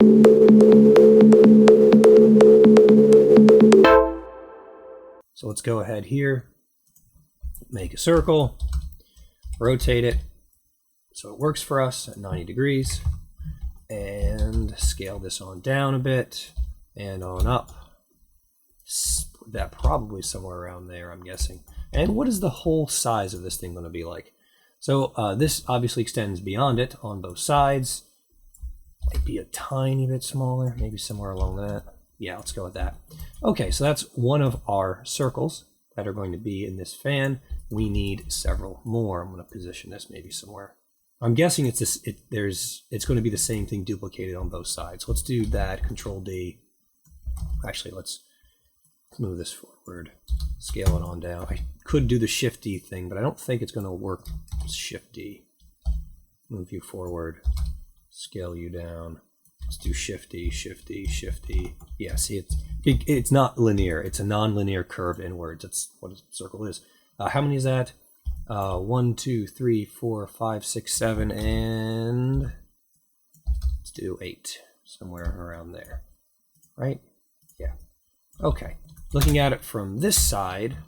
So let's go ahead here, make a circle, rotate it so it works for us at 90 degrees, and scale this on down a bit and on up. Put that probably somewhere around there, I'm guessing. And what is the whole size of this thing going to be like? So this obviously extends beyond it on both sides. Might be a tiny bit smaller, maybe somewhere along that. Yeah, let's go with that. Okay, so that's one of our circles that are going to be in this fan. We need several more. I'm going to position this maybe somewhere. I'm guessing it's going to be the same thing duplicated on both sides. Let's do that. Control D. Actually, let's move this forward. Scale it on down. I could do the Shift D thing, but I don't think it's going to work. Shift D. Move you forward. Scale you down. Let's do Shift D, Shift D, Shift D. Yeah, see, it's not linear. It's a non-linear curve inwards. That's what a circle is. How many is that? 1, 2, 3, 4, 5, 6, 7, and let's do 8. Somewhere around there. Right? Yeah. Okay. Looking at it from this side,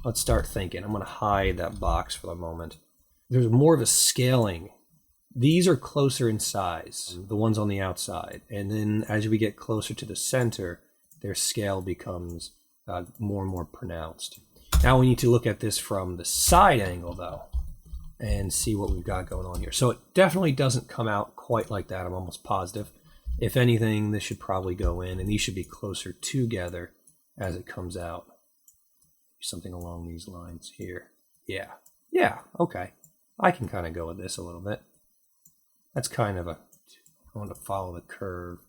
let's start thinking. I'm going to hide that box for the moment. There's more of a scaling. These are closer in size, the ones on the outside. And then as we get closer to the center, their scale becomes more and more pronounced. Now we need to look at this from the side angle, though, and see what we've got going on here. So it definitely doesn't come out quite like that, I'm almost positive. If anything, this should probably go in, and these should be closer together as it comes out. Something along these lines here. Yeah. Yeah, okay. I can kind of go with this a little bit. That's kind of I want to follow the curve,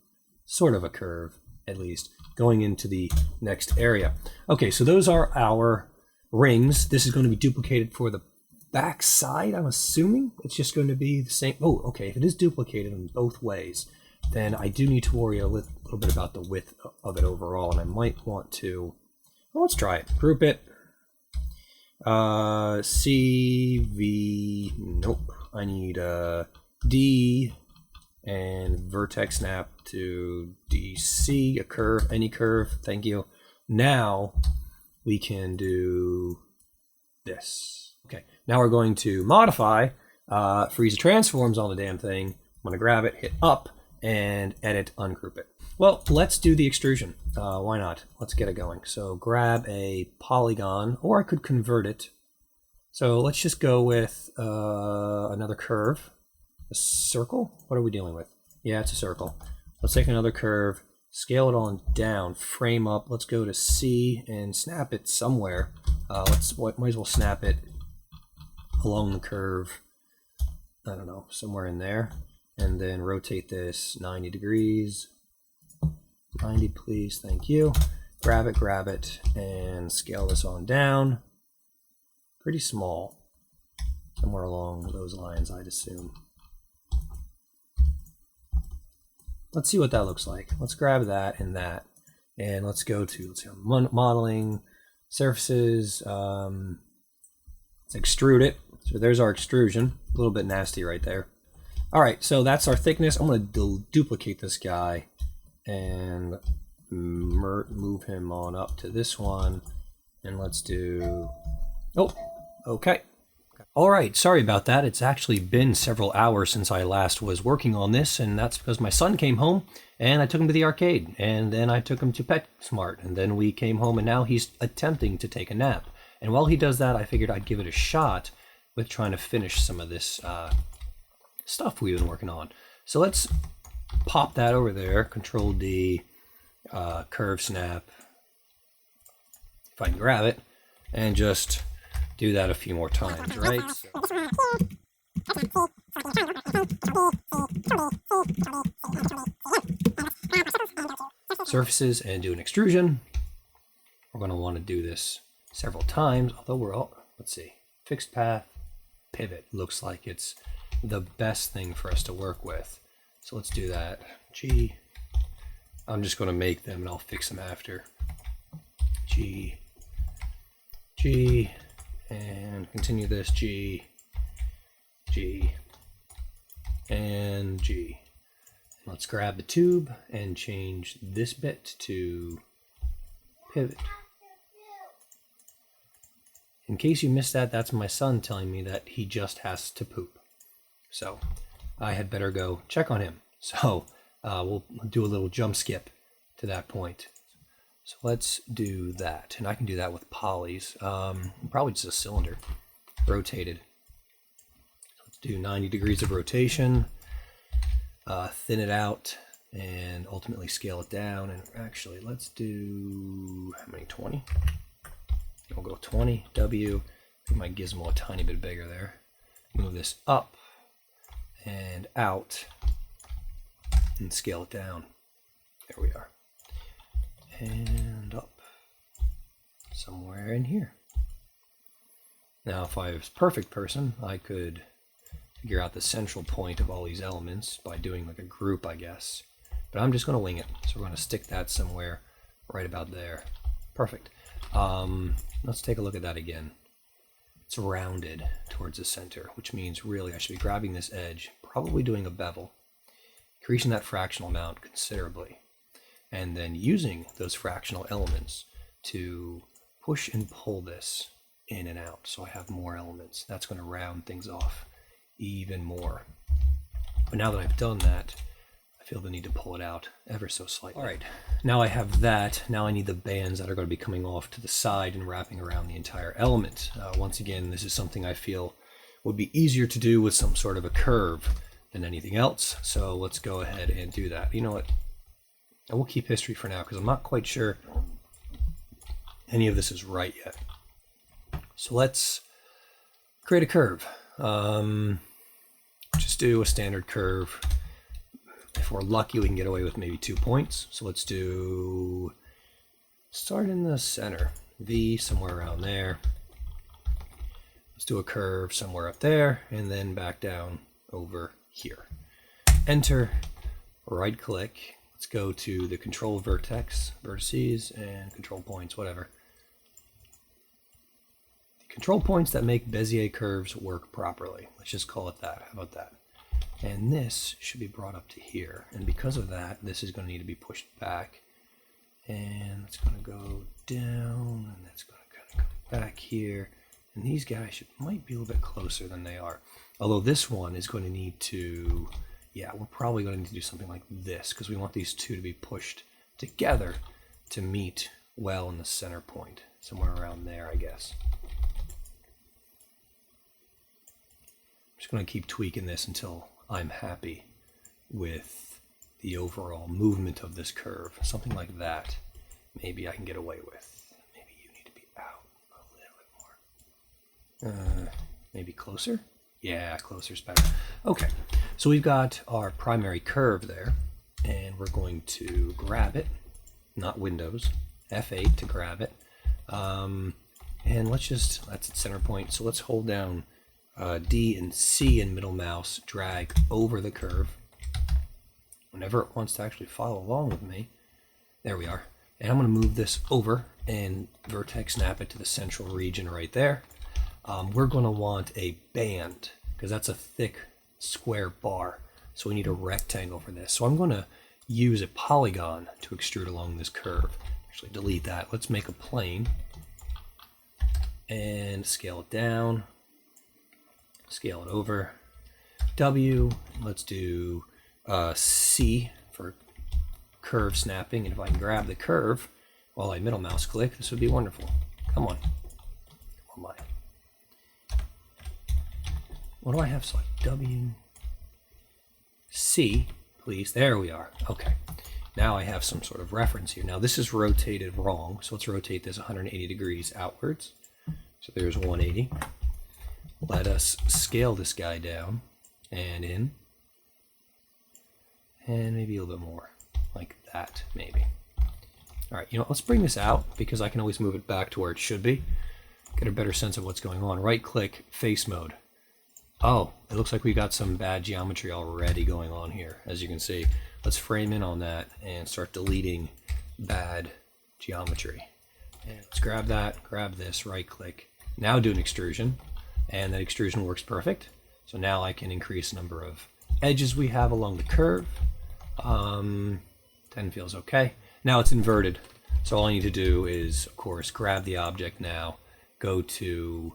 sort of a curve, at least, going into the next area. Okay, so those are our rings. This is going to be duplicated for the back side, I'm assuming. It's just going to be the same. Oh, okay, if it is duplicated in both ways, then I do need to worry a little bit about the width of it overall, and I might want to, well, let's try it. Group it. C, V, nope. I need D and vertex snap to DC, a curve, any curve, thank you. Now we can do this. Okay, now we're going to modify, freeze the transforms on the damn thing. I'm going to grab it, hit up, and edit, ungroup it. Well, let's do the extrusion. Why not? Let's get it going. So grab a polygon, or I could convert it. So let's just go with another curve. A circle? What are we dealing with? Yeah, it's a circle. Let's take another curve, scale it on down, frame up. Let's go to C and snap it somewhere. Might as well snap it along the curve. I don't know, somewhere in there. And then rotate this 90 degrees. 90, please, thank you. Grab it, and scale this on down. Pretty small. Somewhere along those lines, I'd assume. Let's see what that looks like. Let's grab that and that. And let's go to modeling, surfaces. Let's extrude it. So there's our extrusion. A little bit nasty right there. All right, so that's our thickness. I'm going to duplicate this guy and move him on up to this one. And let's do, oh, okay. All right, sorry about that. It's actually been several hours since I last was working on this, and that's because my son came home and I took him to the arcade, and then I took him to PetSmart, and then we came home and now he's attempting to take a nap. And while he does that, I figured I'd give it a shot with trying to finish some of this stuff we've been working on. So let's pop that over there, Control D, curve snap, if I can grab it, and just do that a few more times, right? Surfaces and do an extrusion. We're going to want to do this several times, although we're all, let's see, fixed path, pivot. Looks like it's the best thing for us to work with. So let's do that. G. I'm just going to make them and I'll fix them after. G. G. And continue this, G, G, and G. Let's grab the tube and change this bit to pivot. In case you missed that, that's my son telling me that he just has to poop. So I had better go check on him. So we'll do a little jump skip to that point. So let's do that. And I can do that with polys. Probably just a cylinder rotated. Let's do 90 degrees of rotation. Thin it out and ultimately scale it down. And actually, let's do, how many, 20? We'll go 20, W. Make my gizmo a tiny bit bigger there. Move this up and out and scale it down. There we are. And up somewhere in here. Now, if I was a perfect person, I could figure out the central point of all these elements by doing like a group, I guess. But I'm just going to wing it. So we're going to stick that somewhere right about there. Perfect. Let's take a look at that again. It's rounded towards the center, which means really I should be grabbing this edge, probably doing a bevel, increasing that fractional amount considerably, and then using those fractional elements to push and pull this in and out so I have more elements. That's going to round things off even more. But now that I've done that, I feel the need to pull it out ever so slightly. All right, now I have that. Now I need the bands that are going to be coming off to the side and wrapping around the entire element. Once again, this is something I feel would be easier to do with some sort of a curve than anything else. So let's go ahead and do that. You know what? I will keep history for now because I'm not quite sure any of this is right yet. So let's create a curve. Just do a standard curve. If we're lucky, we can get away with maybe 2 points. So let's do, start in the center, V somewhere around there. Let's do a curve somewhere up there and then back down over here. Enter, right click. Let's go to the control vertex, vertices, and control points, whatever. The control points that make Bezier curves work properly. Let's just call it that. How about that? And this should be brought up to here. And because of that, this is going to need to be pushed back. And it's going to go down, and that's going to kind of come back here. And these guys might be a little bit closer than they are. Although this one is going to need to, yeah, we're probably going to need to do something like this because we want these two to be pushed together to meet well in the center point. Somewhere around there, I guess. I'm just going to keep tweaking this until I'm happy with the overall movement of this curve. Something like that, maybe I can get away with. Maybe you need to be out a little bit more. Maybe closer? Yeah, closer's better. Okay, so we've got our primary curve there, and we're going to grab it, not Windows, F8 to grab it. And let's just, that's its center point, so let's hold down D and C in middle mouse, drag over the curve whenever it wants to actually follow along with me. There we are. And I'm going to move this over and vertex snap it to the central region right there. We're going to want a band because that's a thick square bar. So we need a rectangle for this. So I'm going to use a polygon to extrude along this curve. Actually, delete that. Let's make a plane and scale it down. Scale it over. W, let's do C for curve snapping. And if I can grab the curve while I middle mouse click, this would be wonderful. Come on. Oh my. What do I have selected? W, C, please. There we are. Okay. Now I have some sort of reference here. Now this is rotated wrong, so let's rotate this 180 degrees outwards. So there's 180. Let us scale this guy down and in, and maybe a little bit more, like that, maybe. All right, you know, let's bring this out because I can always move it back to where it should be. Get a better sense of what's going on. Right-click, face mode. Oh, it looks like we got some bad geometry already going on here, as you can see. Let's frame in on that and start deleting bad geometry. And let's grab that, grab this, right-click. Now do an extrusion. And that extrusion works perfect. So now I can increase the number of edges we have along the curve. 10 feels okay. Now it's inverted. So all I need to do is, of course, grab the object now, go to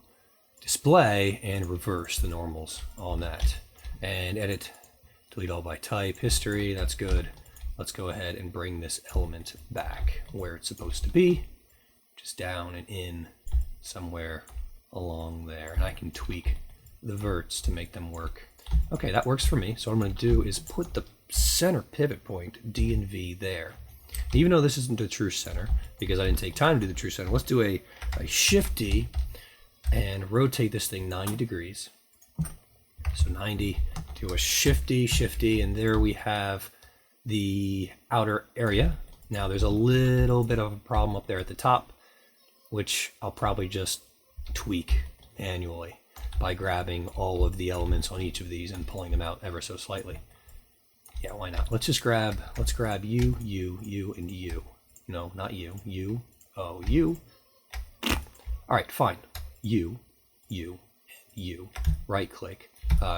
display, and reverse the normals on that. And edit, delete all by type, history, that's good. Let's go ahead and bring this element back where it's supposed to be, just down and in somewhere along there. And I can tweak the verts to make them work. Okay, that works for me. So what I'm going to do is put the center pivot point, D and V, there. Even though this isn't the true center, because I didn't take time to do the true center, let's do a Shift D and rotate this thing 90 degrees. So 90, do a Shift D, and there we have the outer area. Now there's a little bit of a problem up there at the top, which I'll probably just tweak manually by grabbing all of the elements on each of these and pulling them out ever so slightly. Yeah, why not? Let's grab you, and you. No, not you. You. Oh, you. All right, fine. You. Right click,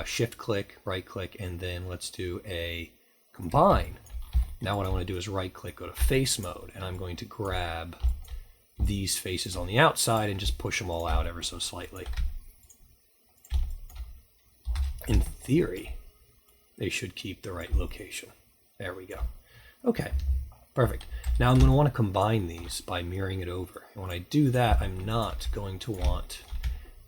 shift click, right click, and then let's do a combine. Now what I want to do is right click, go to face mode, and I'm going to grab these faces on the outside and just push them all out ever so slightly. In theory, they should keep the right location. There we go. Okay, perfect. Now I'm going to want to combine these by mirroring it over. And when I do that, I'm not going to want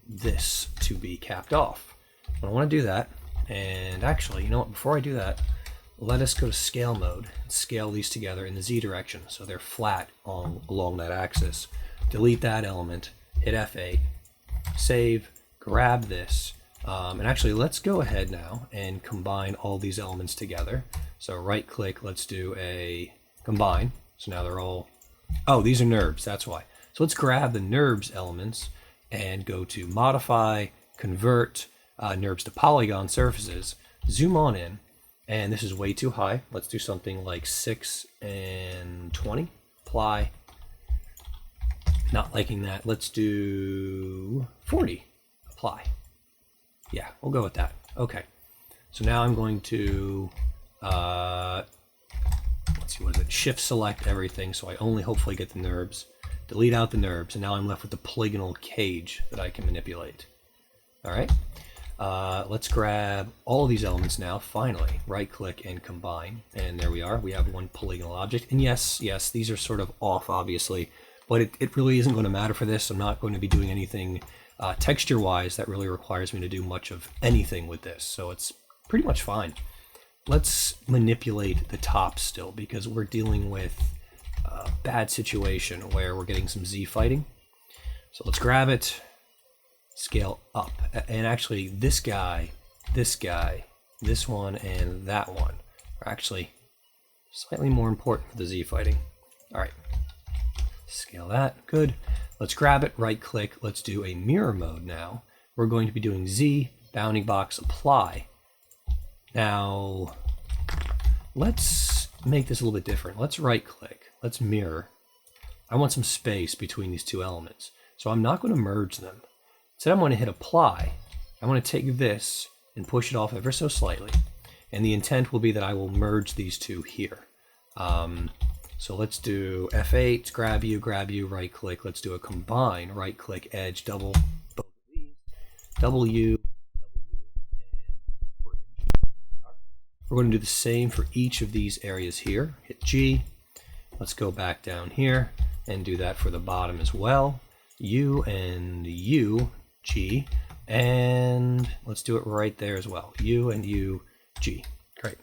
this to be capped off. I want to do that, and actually, you know what, before I do that, let us go to scale mode and scale these together in the Z direction so they're flat along that axis. Delete that element, hit F8, save, grab this, and actually let's go ahead now and combine all these elements together. So right click, let's do a combine. So now they're all, oh, these are NURBS, that's why. So let's grab the NURBS elements and go to modify, convert NURBS to polygon surfaces, zoom on in, and this is way too high. Let's do something like 6 and 20, apply. Not liking that. Let's do 40, apply. Yeah, we'll go with that. Okay, so now I'm going to, let's see, what is it? Shift select everything, so I only hopefully get the NURBS. Delete out the NURBS, and now I'm left with the polygonal cage that I can manipulate. All right, let's grab all these elements now, finally. Right click and combine, and there we are. We have one polygonal object, and yes, these are sort of off, obviously, but it really isn't going to matter for this. I'm not going to be doing anything texture-wise that really requires me to do much of anything with this, so it's pretty much fine. Let's manipulate the top still, because we're dealing with a bad situation where we're getting some Z fighting. So let's grab it, scale up, and actually this guy, this one, and that one are actually slightly more important for the Z fighting. All right, scale that, good. Let's grab it, right click, let's do a mirror mode now. We're going to be doing Z, bounding box, apply. Now, let's make this a little bit different. Let's right click, let's mirror. I want some space between these two elements, so I'm not going to merge them. Instead, I'm going to hit apply. I want to take this and push it off ever so slightly, and the intent will be that I will merge these two here. So let's do F8, grab you, right click, let's do a combine, right click, edge, double both of these, W, and bridge. We're going to do the same for each of these areas here. Hit G, let's go back down here and do that for the bottom as well. U and U, G, and let's do it right there as well. U and U, G. Great.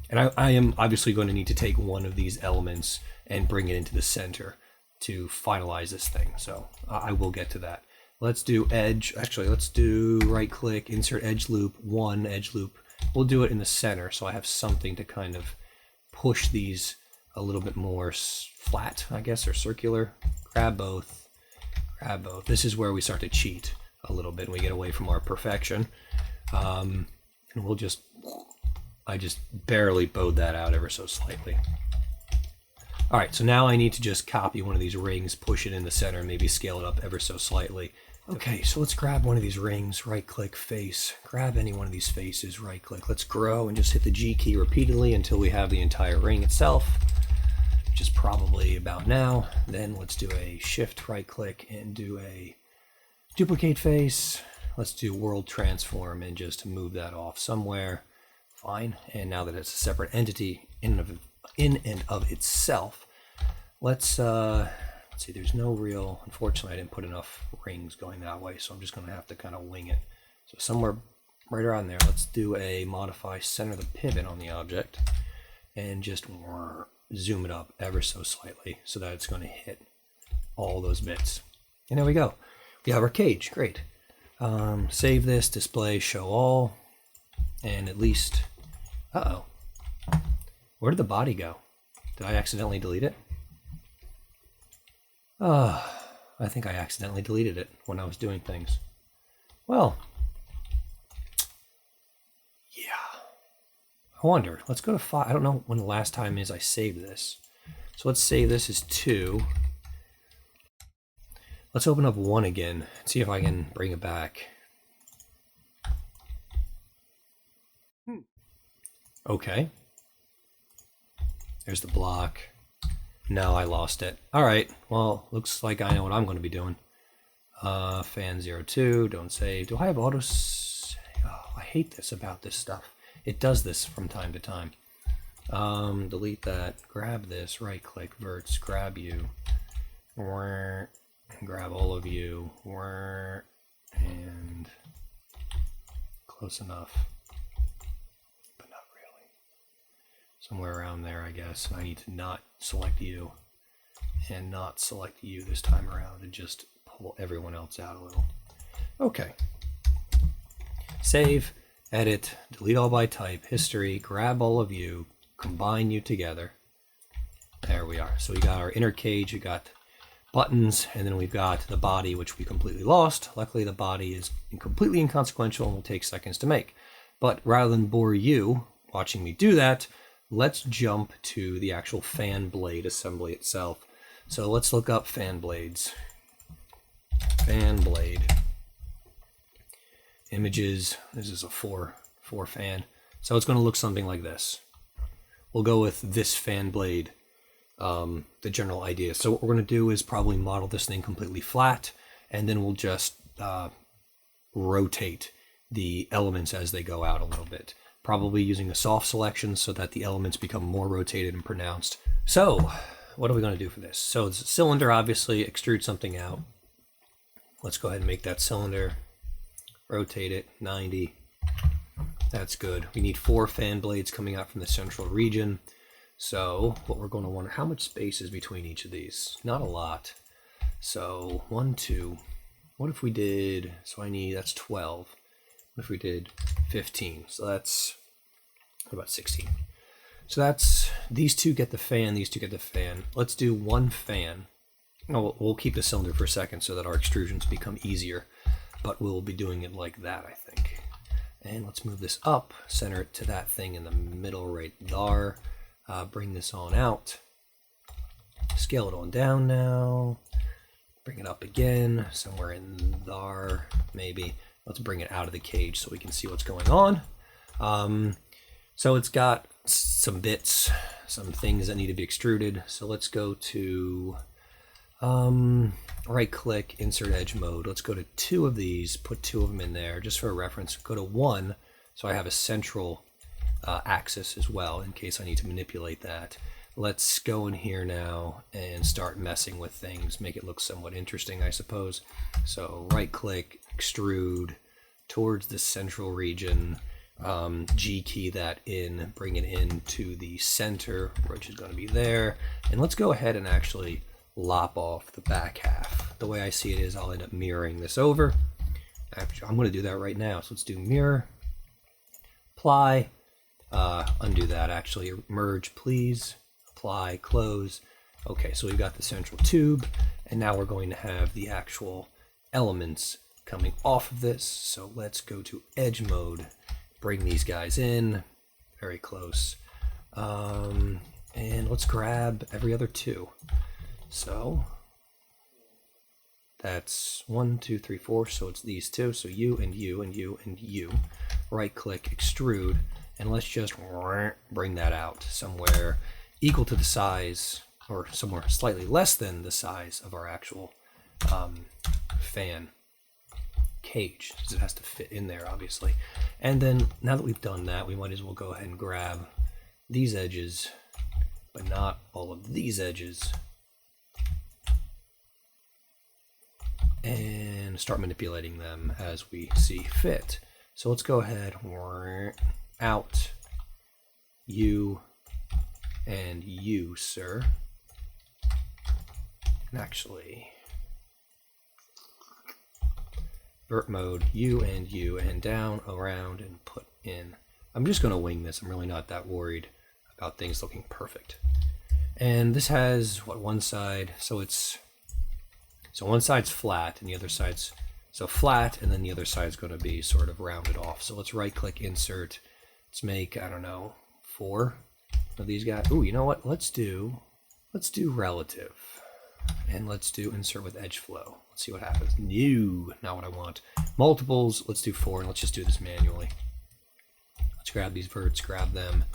And I am obviously going to need to take one of these elements and bring it into the center to finalize this thing. So I will get to that. Let's do edge. Actually, let's do right click, insert edge loop, one edge loop. We'll do it in the center so I have something to kind of push these a little bit more flat, I guess, or circular. Grab both, grab both. This is where we start to cheat a little bit and we get away from our perfection. And we'll just, I just barely bowed that out ever so slightly. All right, so now I need to just copy one of these rings, push it in the center, maybe scale it up ever so slightly. Okay, so let's grab one of these rings, right click, face, grab any one of these faces, right click. Let's grow and just hit the G key repeatedly until we have the entire ring itself, which is probably about now. Then let's do a shift right click and do a duplicate face. Let's do world transform and just move that off somewhere. Fine. And now that it's a separate entity in and of itself, let's see, there's no real, unfortunately I didn't put enough rings going that way, so I'm just going to have to kind of wing it. So somewhere right around there, let's do a modify center the pivot on the object and just zoom it up ever so slightly so that it's going to hit all those bits. And there we go. We have our cage. Great. Save this, display, show all, and at least, uh-oh. Where did the body go? Did I accidentally delete it? I think I accidentally deleted it when I was doing things. Well, yeah. I wonder. Let's go to 5. I don't know when the last time is I saved this. So let's save this as 2. Let's open up 1 again and see if I can bring it back. Okay. There's the block. No, I lost it. All right. Well, looks like I know what I'm going to be doing. Fan 02, don't save. Do I have auto? Oh, I hate this about this stuff. It does this from time to time. Delete that. Grab this. Right click. Verts. Grab you. Grab all of you. And close enough. But not really. Somewhere around there, I guess. I need to not select you and not select you this time around and just pull everyone else out a little. Okay. Save, edit, delete all by type, history, grab all of you, combine you together. There we are. So we got our inner cage, we got buttons, and then we've got the body, which we completely lost. Luckily, the body is completely inconsequential and will take seconds to make. But rather than bore you watching me do that, let's jump to the actual fan blade assembly itself. So let's look up fan blades. Fan blade. Images. This is a 4 fan. So it's going to look something like this. We'll go with this fan blade, the general idea. So what we're going to do is probably model this thing completely flat, and then we'll just rotate the elements as they go out a little bit. Probably using a soft selection so that the elements become more rotated and pronounced. So what are we going to do for this? So it's a cylinder, obviously. Extrude something out. Let's go ahead and make that cylinder. Rotate it 90. That's good. We need 4 fan blades coming out from the central region. So what we're going to want, how much space is between each of these? Not a lot. So 1, 2. What if we did, so I need, that's 12. What if we did 15? So that's, what about 16? So that's, these two get the fan, these two get the fan. Let's do 1 fan. Oh, we'll keep the cylinder for a second so that our extrusions become easier, but we'll be doing it like that, I think. And let's move this up, center it to that thing in the middle right there. Bring this on out. Scale it on down now. Bring it up again, somewhere in there, maybe. Let's bring it out of the cage so we can see what's going on. So it's got some bits, some things that need to be extruded. So let's go to right click, insert edge mode. Let's go to 2 of these, put 2 of them in there just for a reference. Go to 1, so I have a central axis as well in case I need to manipulate that. Let's go in here now and start messing with things, make it look somewhat interesting, I suppose. So right click, extrude towards the central region, G key that in, bring it into the center, which is going to be there. And let's go ahead and actually lop off the back half. The way I see it is I'll end up mirroring this over. Actually, I'm going to do that right now. So let's do mirror, apply, undo that actually, merge please, apply, close. Okay, so we've got the central tube, and now we're going to have the actual elements coming off of this. So let's go to edge mode, bring these guys in, very close, and let's grab every other 2. So That's 1, 2, 3, 4. So it's these two. So you and you and you and you. Right click, extrude, and let's just bring that out somewhere equal to the size, or somewhere slightly less than the size of our actual fan cage, because it has to fit in there, obviously. And then now that we've done that, we might as well go ahead and grab these edges, but not all of these edges, and start manipulating them as we see fit. So let's go ahead, out, you, and you, sir. And actually, vert mode, you, and down, around, and put in. I'm just going to wing this. I'm really not that worried about things looking perfect. And this has, what, one side, so one side's flat, and the other side's, so flat, and then the other side's going to be sort of rounded off. So let's right-click, insert. Let's make, I don't know, 4 of these guys. Ooh, you know what? Let's do relative. And let's do insert with edge flow. Let's see what happens. No, not what I want. Multiples, let's do 4, and let's just do this manually. Let's grab these verts, grab them,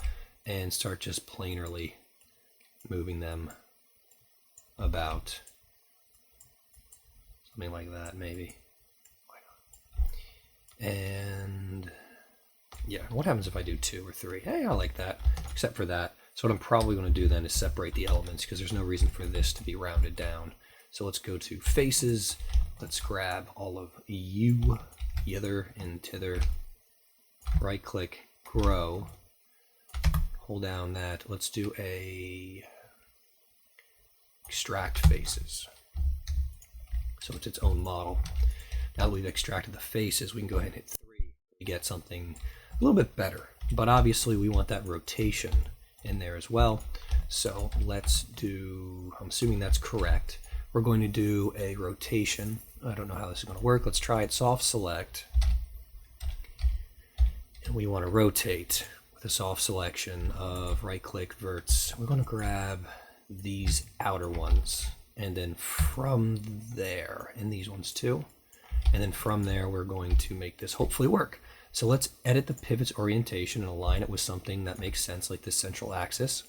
and start just plainly moving them about. Something like that, maybe. And yeah, what happens if I do 2 or 3? Hey, I like that, except for that. So what I'm probably going to do then is separate the elements, because there's no reason for this to be rounded down. So let's go to faces. Let's grab all of you, yither and tither. Right click, grow. Hold down that. Let's do a extract faces. So it's its own model. Now that we've extracted the faces, we can go ahead and hit 3 to get something a little bit better. But obviously we want that rotation in there as well. So let's do, I'm assuming that's correct. We're going to do a rotation. I don't know how this is going to work. Let's try it. Soft select. And we want to rotate with a soft selection of right click verts. We're going to grab these outer ones. And then from there, and these ones too. And then from there, we're going to make this hopefully work. So let's edit the pivot's orientation and align it with something that makes sense, like this central axis.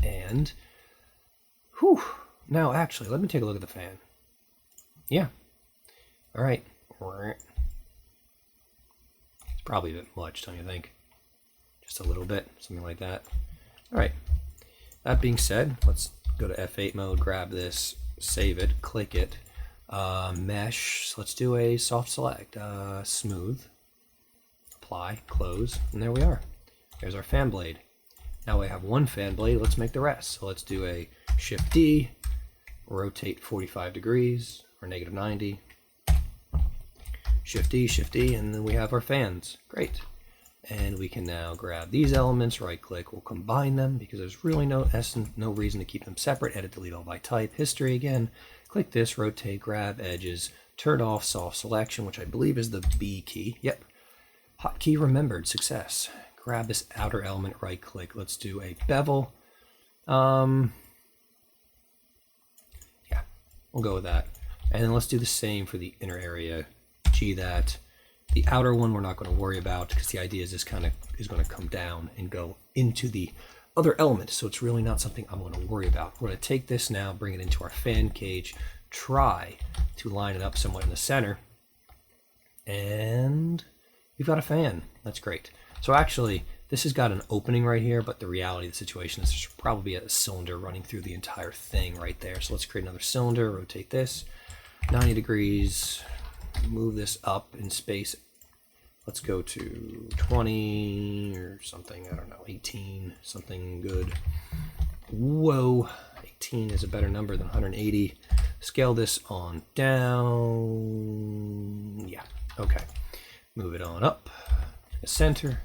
And, whew, now actually, let me take a look at the fan. Yeah. All right. It's probably a bit much, don't you think? Just a little bit, something like that. All right. That being said, let's go to F8 mode, grab this, save it, click it. Mesh, let's do a soft select, smooth, apply, close, and there we are. There's our fan blade. Now we have one fan blade, let's make the rest. So let's do a Shift D, rotate 45 degrees, or negative 90. Shift D, and then we have our fans. Great. And we can now grab these elements, right click, we'll combine them because there's really no reason to keep them separate. Edit, delete all by type, history again. Click this, rotate, grab edges, turn off soft selection, which I believe is the B key. Yep. Hotkey remembered, success. Grab this outer element, right click. Let's do a bevel. Yeah, we'll go with that. And then let's do the same for the inner area. G that. The outer one we're not going to worry about because the idea is this kind of is going to come down and go into the other element. So it's really not something I'm going to worry about. We're going to take this now, bring it into our fan cage, try to line it up somewhat in the center. And we've got a fan. That's great. So actually, this has got an opening right here, but the reality of the situation is there should probably be a cylinder running through the entire thing right there. So let's create another cylinder, rotate this 90 degrees. Move this up in space. Let's go to 20 or something. I don't know, 18, something good. Whoa, 18 is a better number than 180. Scale this on down. Yeah, okay. Move it on up to the center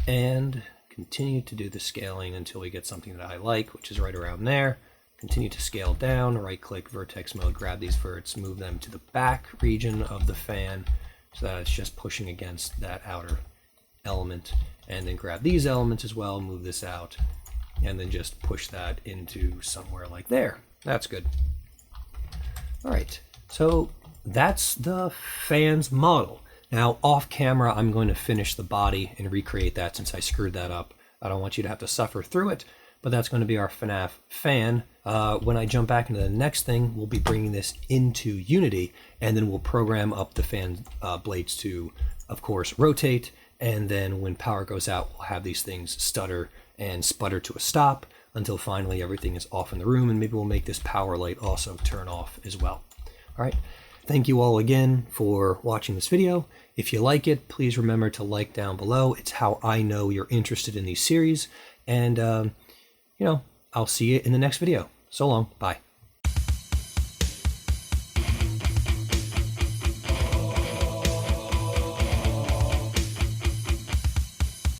and continue to do the scaling until we get something that I like, which is right around there. Continue to scale down, right click, vertex mode, grab these verts, move them to the back region of the fan so that it's just pushing against that outer element. And then grab these elements as well, move this out, and then just push that into somewhere like there. That's good. All right, So that's the fans model. Now off camera, I'm going to finish the body and recreate that since I screwed that up. I don't want you to have to suffer through it, but that's going to be our FNAF fan. When I jump back into the next thing, we'll be bringing this into Unity, and then we'll program up the fan blades to, of course, rotate. And then when power goes out, we'll have these things stutter and sputter to a stop until finally everything is off in the room, and maybe we'll make this power light also turn off as well. All right. Thank you all again for watching this video. If you like it, please remember to like down below. It's how I know you're interested in these series. And, you know, I'll see you in the next video. So long. Bye.